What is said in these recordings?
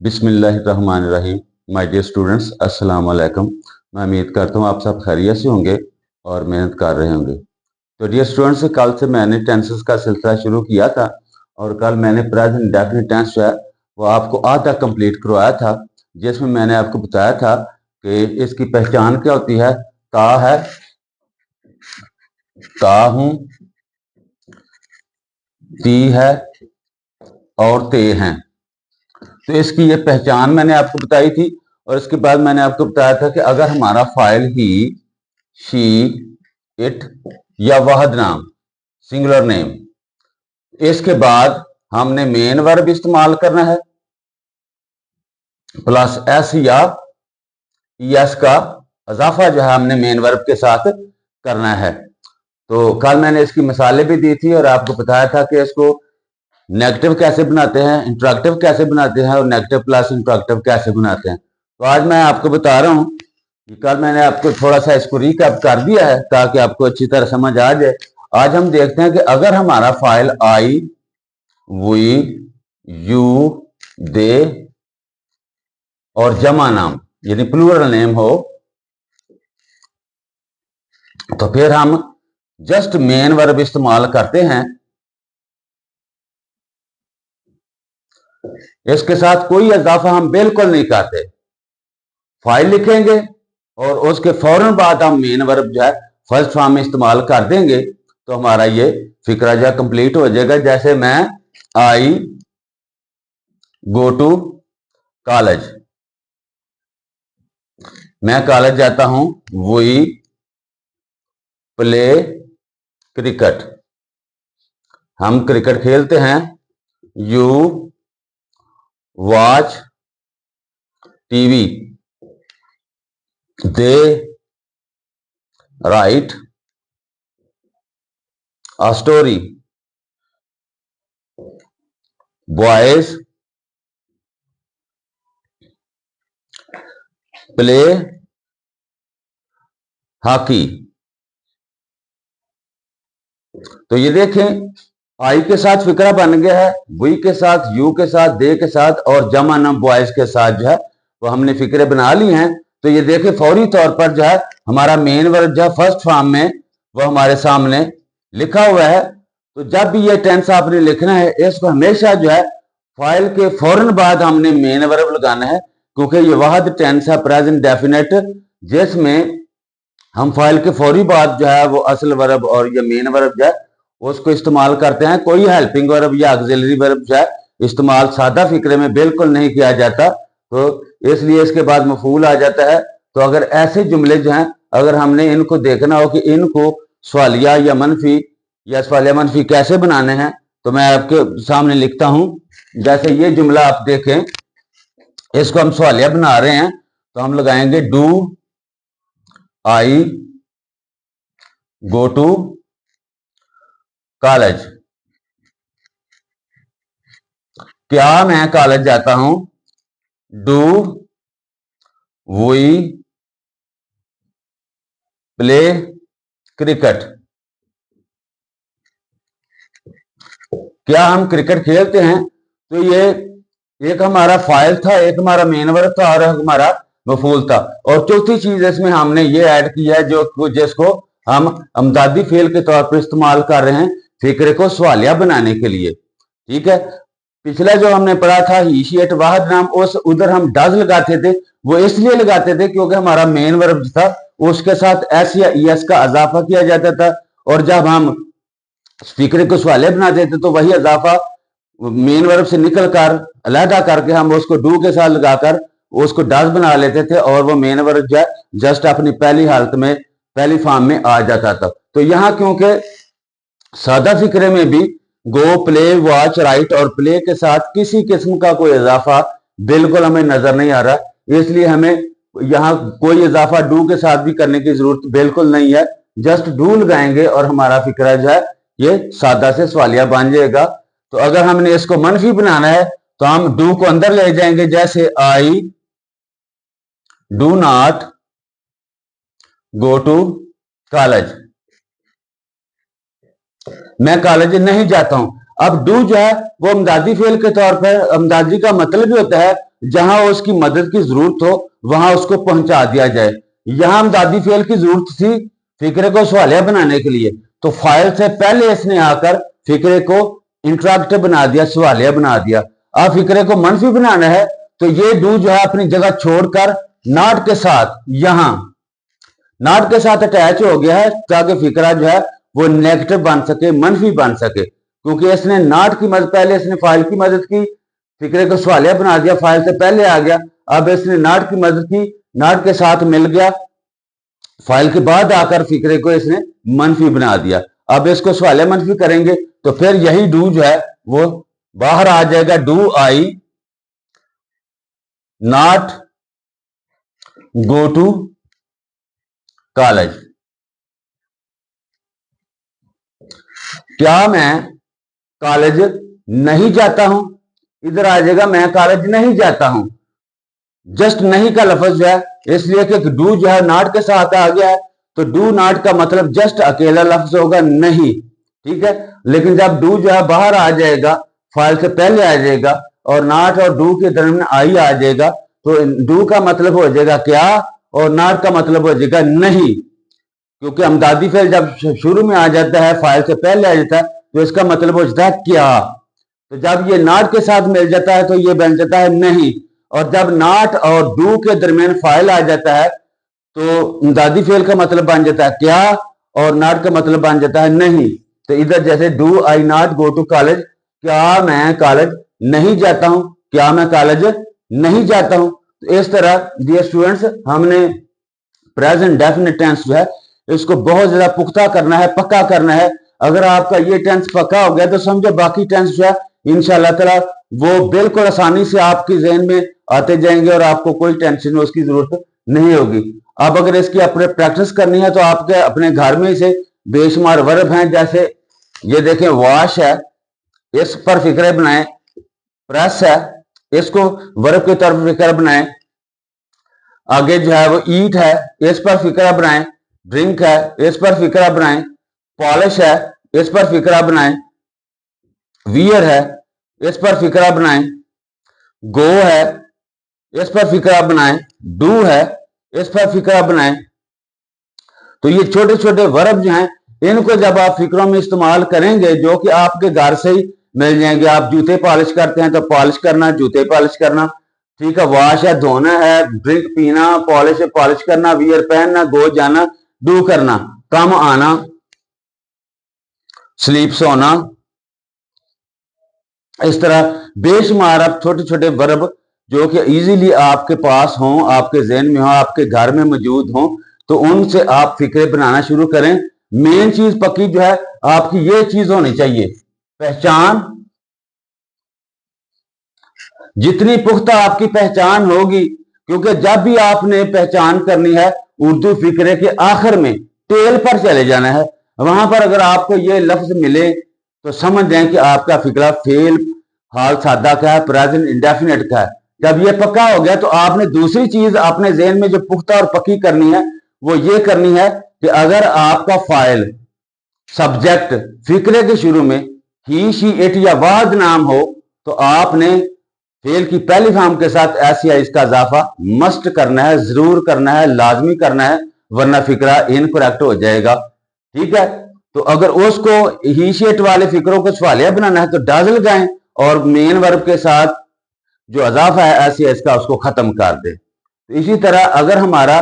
बिस्मिल्लाहिर्रहमानिर्रहीम। My dear students, अस्सलाम वालेकुम। मैं उम्मीद करता हूँ आप सब खैरियत से होंगे और मेहनत कर रहे होंगे। तो डियर स्टूडेंट्स, कल से मैंने टेंसेस का सिलसिला शुरू किया था और कल मैंने प्रेजेंट इंडेफिनिट टेंस जो है वो आपको आधा कंप्लीट करवाया था, जिसमें मैंने आपको बताया था कि इसकी पहचान क्या होती है। ता है, ता हूं, ती है और ते हैं। तो इसकी ये पहचान मैंने आपको बताई थी और इसके बाद मैंने आपको बताया था कि अगर हमारा फाइल ही, शी, इट या वाहद नाम, सिंगुलर नेम, इसके बाद हमने मेन वर्ब इस्तेमाल करना है प्लस एस या एस का इजाफा जो है हमने मेन वर्ब के साथ करना है। तो कल मैंने इसकी मिसालें भी दी थी और आपको बताया था कि इसको नेगेटिव कैसे बनाते हैं, इंटरेक्टिव कैसे बनाते हैं और नेगेटिव प्लस इंटरेक्टिव कैसे बनाते हैं। तो आज मैं आपको बता रहा हूं कि कल मैंने आपको थोड़ा सा इसको रिकैप कर दिया है ताकि आपको अच्छी तरह समझ आ जाए। आज हम देखते हैं कि अगर हमारा फाइल आई, वी, यू, दे और जमा नाम यानी प्लूरल नेम हो तो फिर हम जस्ट मेन वर्ब इस्तेमाल करते हैं। इसके साथ कोई इजाफा हम बिल्कुल नहीं करते। फाइल लिखेंगे और उसके फौरन बाद हम मेन वर्ब जो है फर्स्ट फॉर्म में इस्तेमाल कर देंगे तो हमारा ये फिक्रा जो कंप्लीट हो जाएगा। जैसे मैं आई गो टू कॉलेज, मैं कॉलेज जाता हूं। वी प्ले क्रिकेट, हम क्रिकेट खेलते हैं। You watch TV, they right a story, boys play hockey. तो ये देखें, आई के साथ फिक्रा बन गया है, वी के साथ, यू के साथ, दे के साथ और जमा नाम बॉयज के साथ जो है वो हमने फिक्रे बना ली हैं। तो ये देखें फौरी तौर पर जो है हमारा मेन वर्ब जो है फर्स्ट फॉर्म में वो हमारे सामने लिखा हुआ है। तो जब भी ये टेंस आपने लिखना है इसको हमेशा जो है फाइल के फौरन बाद हमने मेन वर्ब लगाना है, क्योंकि ये वाहद टेंस है प्रेजेंट डेफिनेट जिसमें हम फाइल के फौरी बाद जो है वो असल वर्ब और ये मेन वर्ब जो है उसको इस्तेमाल करते हैं। कोई हेल्पिंग वर्ब या ऑक्सिलरी वर्ब जो है इस्तेमाल सादा फिक्रे में बिल्कुल नहीं किया जाता, तो इसलिए इसके बाद मफूल आ जाता है। तो अगर ऐसे जुमले जो हैं अगर हमने इनको देखना हो कि इनको सवालिया या मनफी कैसे बनाने हैं तो मैं आपके सामने लिखता हूं। जैसे ये जुमला आप देखें, इसको हम सवालिया बना रहे हैं तो हम लगाएंगे do I go to college, क्या मैं कॉलेज जाता हूं। डू वी प्ले क्रिकेट, क्या हम क्रिकेट खेलते हैं। तो ये एक हमारा फाइल था, एक हमारा मेन वर्ब था और हमारा मफूल था। और चौथी चीज इसमें हमने ये ऐड किया है जो जिसको हम अमदादी फेल के तौर पर इस्तेमाल कर रहे हैं फिक्रे को सवालिया बनाने के लिए। ठीक है, पिछला जो हमने पढ़ा था ही शी इट वाहद नाम, उस उधर हम डज लगाते थे, वो इसलिए लगाते थे क्योंकि हमारा मेन वर्ब था उसके साथ एस या ईएस का इजाफा किया जाता था और जब हम फिक्रे को सवालिया बनाते थे तो वही इजाफा मेन वर्ब से निकलकर अलहदा करके हम उसको डू के साथ लगाकर उसको डज बना लेते थे और वो मेन वर्ब जो है जस्ट अपनी पहली हालत में पहली फॉर्म में आ जाता था। तो यहाँ क्योंकि सादा फिक्रे में भी गो प्ले वॉच राइट और प्ले के साथ किसी किस्म का कोई इजाफा बिल्कुल हमें नजर नहीं आ रहा, इसलिए हमें यहाँ कोई इजाफा डू के साथ भी करने की जरूरत बिल्कुल नहीं है। जस्ट डू लगाएंगे और हमारा फिक्रा जो है ये सादा से सवालिया बन जाएगा। तो अगर हमने इसको मनफी बनाना है तो हम डू को अंदर ले जाएंगे, जैसे I do not go to college, मैं कॉलेज नहीं जाता हूं। अब डू जो है वो अमदादी फेल के तौर पर, अमदादी का मतलब भी होता है जहां उसकी मदद की जरूरत हो वहां उसको पहुंचा दिया जाए। यहां अमदादी फेल की जरूरत थी फिक्रे को सवालिया बनाने के लिए, तो फाइल से पहले इसने आकर फिक्रे को इंटरैक्टिव बना दिया, सवालिया बना दिया। अब फिक्रे को मनफी बनाना है तो ये डू जो है अपनी जगह छोड़कर नॉट के साथ यहां नॉट के साथ अटैच हो गया है ताकि फिक्रा जो है वो नेगेटिव बन सके, मनफी बन सके। क्योंकि इसने नॉट की मदद, पहले इसने फाइल की मदद की, फिक्रे को सवालिया बना दिया, फाइल से पहले आ गया। अब इसने नॉट की मदद की, नॉट के साथ मिल गया, फाइल के बाद आकर फिक्रे को इसने मनफी बना दिया। अब इसको सवालिया मनफी करेंगे तो फिर यही डू जो है वो बाहर आ जाएगा। Do I not go to college. क्या मैं कॉलेज नहीं जाता हूं, इधर आ जाएगा मैं कॉलेज नहीं जाता हूं। जस्ट नहीं का लफ्ज जो है, इसलिए कि डू जो है नॉट के साथ आ गया है, तो डू नॉट का मतलब जस्ट अकेला लफ्ज होगा नहीं, ठीक है। लेकिन जब डू जो है बाहर आ जाएगा, फाइल से पहले आ जाएगा और नॉट और डू के दरमियान आई आ जाएगा, तो डू का मतलब हो जाएगा क्या और नॉट का मतलब हो जाएगा नहीं। क्योंकि अमदादी फेल जब शुरू में आ जाता है, फाइल से पहले आ जाता है, तो इसका मतलब हो जाता है क्या। तो जब ये नॉट के साथ मिल जाता है तो ये बन जाता है नहीं, और जब नॉट और डू के दरमियान फाइल आ जाता है तो अमदादी फेल का मतलब बन जाता है क्या और नॉट का मतलब बन जाता है नहीं। तो इधर जैसे do I not go to college, क्या मैं कॉलेज नहीं जाता हूं, क्या मैं कॉलेज नहीं जाता हूं। तो इस तरह डियर स्टूडेंट्स, हमने प्रेजेंट डेफिनेट टेंस जो है इसको बहुत ज्यादा पुख्ता करना है, पक्का करना है। अगर आपका ये टेंस पक्का हो गया तो समझो बाकी टेंस जो है इंशाअल्लाह ताला वो बिल्कुल आसानी से आपके ज़हन में आते जाएंगे और आपको कोई टेंशन उसकी जरूरत नहीं होगी। अब अगर इसकी अपने प्रैक्टिस करनी है तो आपके अपने घर में से बेशुमार वर्ब हैं, जैसे ये देखें वॉश है, इस पर फिक्रे बनाएं। प्रेस है, इसको वर्ब की तरफ फिक्र बनाएं। आगे जो है वो ईट है, इस पर फिक्रा बनाएं। ड्रिंक है, इस पर फिक्रा बनाएं। पॉलिश है, इस पर फिक्रा बनाएं। वियर है, इस पर फिक्रा बनाएं। गो है, इस पर फिक्रा बनाएं। डू है, इस पर फिक्रा बनाएं। तो ये छोटे छोटे वर्ब जो हैं इनको जब आप फिक्रों में इस्तेमाल करेंगे, जो कि आपके घर से ही मिल जाएंगे। आप जूते पॉलिश करते हैं तो पॉलिश करना, जूते पॉलिश करना, ठीक है। वॉश है, धोना है। ड्रिंक पीना। पॉलिश है, पॉलिश करना। वियर पहनना। गो जाना। डू करना, कम आना। स्लीप सोना। इस तरह बेशुमार आप छोटे छोटे वर्ब जो कि इजीली आपके पास हों, आपके ज़हन में हो, आपके घर में मौजूद हों, तो उनसे आप फिक्रे बनाना शुरू करें। मेन चीज पक्की जो है आपकी ये चीज होनी चाहिए, पहचान। जितनी पुख्ता आपकी पहचान होगी, क्योंकि जब भी आपने पहचान करनी है उर्दू फिक्रे के आखिर में टेल पर चले जाना है। वहां पर अगर आपको ये लफ्ज मिले तो समझ जाएं कि आपका फिक्रा फेल हाल सादा का है, प्रेजेंट इंडेफिनिट का है। जब ये पक्का हो गया तो आपने दूसरी चीज अपने ज़हन में जो पुख्ता और पक्की करनी है वो ये करनी है कि अगर आपका फाइल सब्जेक्ट फिक्रे के शुरू में ही, शी, इट या वाहद नाम हो तो आपने फेल की पहली फॉर्म के साथ ऐसी इसका इजाफा मस्ट करना है, जरूर करना है, लाजमी करना है, वरना फिक्रा इनकरेक्ट हो जाएगा, ठीक है। तो अगर उसको ही शीट वाले फिक्रों को सवालिया बनाना है तो डज लगाएं और मेन वर्ब के साथ जो इजाफा है ऐसी इसका उसको खत्म कर दे। तो इसी तरह अगर हमारा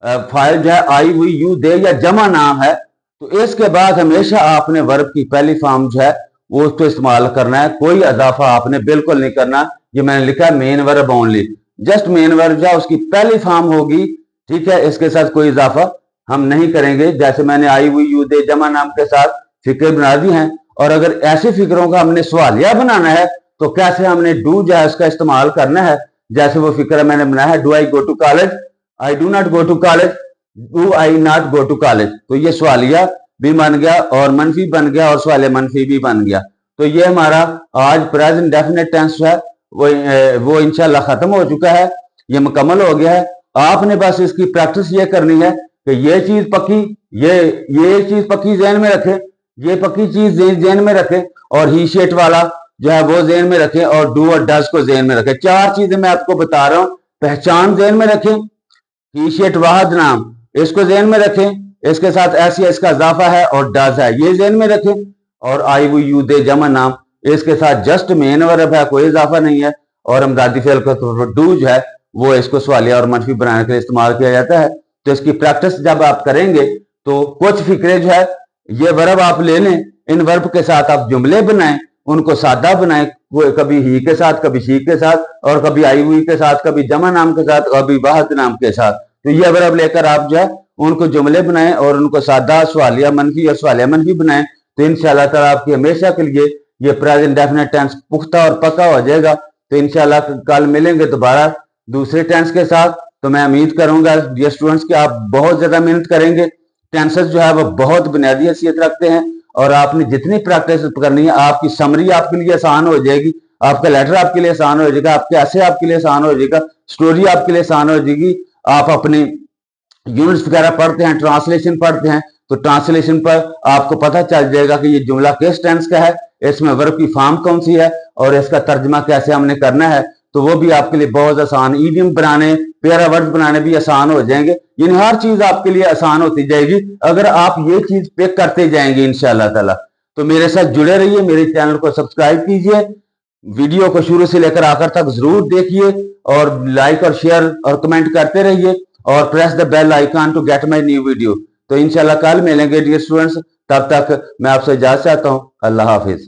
फाइल जो है आई, हुई, यू, दे या जमा नाम है तो इसके बाद हमेशा आपने वर्ब की पहली फॉर्म जो है वो उसको इस्तेमाल करना है। कोई इजाफा आपने बिल्कुल नहीं करना। ये मैंने लिखा है main verb only, just main verb जो है उसकी पहली फॉर्म होगी, ठीक है। इसके साथ कोई इजाफा हम नहीं करेंगे। जैसे मैंने आई, हुई, यू, दे जमा नाम के साथ फिक्र बना दी हैं। और अगर ऐसे फिक्रों का हमने सवालिया बनाना है तो कैसे हमने डू जो है उसका इस्तेमाल करना है। जैसे वो फिक्र मैंने बनाया है, do I go to college, I do not go to college, do I not go to college. तो ये सवालिया भी बन गया और मनफी बन गया और सवालिया मनफी भी बन गया। तो ये हमारा आज प्रेजेंट डेफिनेट टेंस है वो इंशाल्लाह खत्म हो चुका है, ये मुकम्मल हो गया है। आपने बस इसकी प्रैक्टिस ये करनी है कि ये चीज पक्की, ये चीज पक्की ज़हन में रखें, ये पक्की चीज ज़हन में रखें और ही शेट वाला जो है वो जेहन में रखें और डू और डज को जेहन में रखें। 4 चीजें मैं आपको बता रहा हूं। पहचान जेहन में रखें, कीशियत वाहद नाम इसको जेहन में रखें, इसके साथ ऐसी इसका इजाफा है और डज है, ये जेहन में रखें। और आई वो यू दे जमा नाम, इसके साथ जस्ट मेन वर्ब है, कोई इजाफा नहीं है। और अमदादी फेल का तो डू जो है वो इसको सवालिया और मनफी बनाने के लिए इस्तेमाल किया जाता है। तो इसकी प्रैक्टिस जब आप करेंगे तो कुछ फिक्रे जो है ये वर्ब आप ले लें, इन वर्ब के साथ आप जुमले बनाएं, उनको सादा बनाएं, कभी ही के साथ, कभी शी के साथ, और कभी आई हुई के साथ, कभी जमा नाम के साथ, कभी वाहद नाम के साथ। तो ये वर्ब लेकर आप जो है उनको जुमले बनाएं और उनको सादा, सवालिया मनफी और सवालिया मनफी बनाएं। तो इंशाल्लाह ताला आपकी हमेशा के लिए ये प्रेजेंट डेफिनेट टेंस पुख्ता और पक्का हो जाएगा। तो इंशाल्लाह कल मिलेंगे दोबारा दूसरे टेंस के साथ। तो मैं उम्मीद करूंगा डियर स्टूडेंट्स कि आप बहुत ज्यादा मेहनत करेंगे। टेंसेस जो है वो बहुत बुनियादी हैसियत रखते हैं और आपने जितनी प्रैक्टिस करनी है, आपकी समरी आपके लिए आसान हो जाएगी, आपका लेटर आपके लिए आसान हो जाएगा, आपके ऐसे आपके लिए आसान हो जाएगा, स्टोरी आपके लिए आसान हो जाएगी। आप अपने यूनिट्स वगैरह पढ़ते हैं, ट्रांसलेशन पढ़ते हैं, तो ट्रांसलेशन पर आपको पता चल जाएगा कि ये जुमला किस टेंस का है, इसमें वर्ब की फॉर्म कौन सी है और इसका तर्जमा कैसे हमने करना है। तो वो भी आपके लिए बहुत आसान, ईडियम बनाने, पेरा वर्ड बनाने भी आसान हो जाएंगे। यानी हर चीज आपके लिए आसान होती जाएगी अगर आप ये चीज पिक करते जाएंगे इंशाल्लाह ताला। तो मेरे साथ जुड़े रहिए, मेरे चैनल को सब्सक्राइब कीजिए, वीडियो को शुरू से लेकर आखिर तक जरूर देखिए और लाइक और शेयर और कमेंट करते रहिए और press the bell icon to get my new video. तो इंशाल्लाह कल मिलेंगे डियर स्टूडेंट्स, तब तक मैं आपसे इजाजत चाहता हूं। अल्लाह हाफिज।